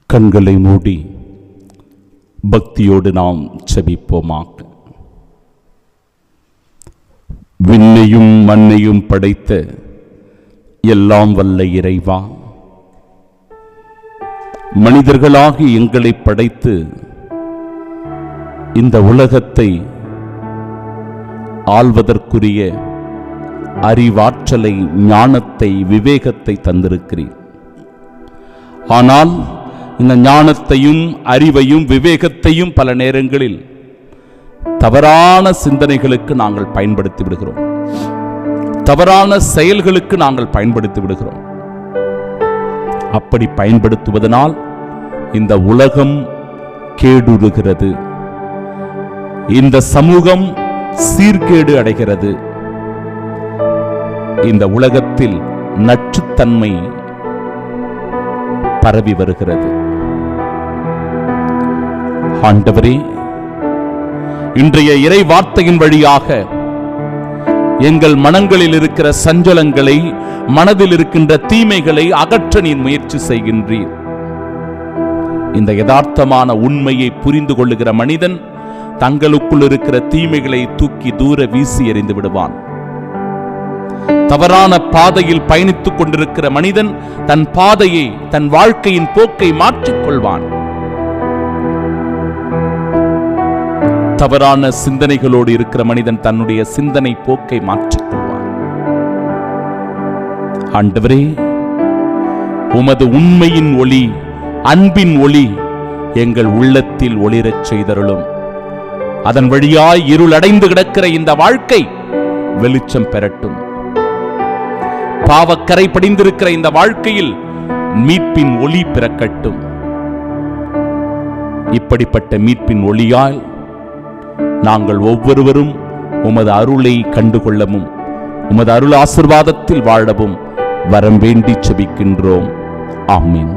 கண்களை மூடி பக்தியோடு நாம் செபிப்போமாக. விண்ணையும் மண்ணையும் படைத்த எல்லாம் வல்ல இறைவா, மனிதர்களாகி எங்களை படைத்து இந்த உலகத்தை ஆள்வதற்குரிய அறிவாற்றலை, ஞானத்தை, விவேகத்தை தந்திருக்கிறீர். ஆனால் இந்த ஞானத்தையும் அறிவையும் விவேகத்தையும் பல நேரங்களில் தவறான சிந்தனைகளுக்கு நாங்கள் பயன்படுத்தி விடுகிறோம், தவறான செயல்களுக்கு நாங்கள் பயன்படுத்தி விடுகிறோம். அப்படி பயன்படுத்துவதனால் இந்த உலகம் கேடுறுகிறது, இந்த சமூகம் சீர்கேடு அடைகிறது, இந்த உலகத்தில் நச்சுத்தன்மை பரவி வருகிறது. ஆண்டவரே, இன்றைய இறை வார்த்தையின் வழியாக எங்கள் மனங்களில் இருக்கிற சஞ்சலங்களை, மனதில் இருக்கின்ற தீமைகளை அகற்ற நீர் முயற்சி செய்கின்றீர். இந்த யதார்த்தமான உண்மையை புரிந்து கொள்ளுகிற மனிதன் தங்களுக்குள் இருக்கிற தீமைகளை தூக்கி தூர வீசி எறிந்து விடுவான். தவறான பாதையில் பயணித்துக் கொண்டிருக்கிற மனிதன் தன் பாதையை, தன் வாழ்க்கையின் போக்கை மாற்றிக்கொள்வான். தவறான சிந்தனைகளோடு இருக்கிற மனிதன் தன்னுடைய சிந்தனை போக்கை மாற்றிக்கொள்வான். ஆண்டவரே, உமது உண்மையின் ஒளி, அன்பின் ஒளி எங்கள் உள்ளத்தில் ஒளிரச் செய்தருளும். அதன் வழியாய் இருளடைந்து கிடக்கிற இந்த வாழ்க்கை வெளிச்சம் பெறட்டும். பாவக்கரை படிந்திருக்கிற இந்த வாழ்க்கையில் மீட்பின் ஒளி பிறக்கட்டும். இப்படிப்பட்ட மீட்பின் ஒளியால் நாங்கள் ஒவ்வொருவரும் உமது அருளை கண்டுகொள்ளவும், உமது அருள் ஆசீர்வாதத்தில் வாழவும் வரம் வேண்டி செபிக்கின்றோம். ஆமென்.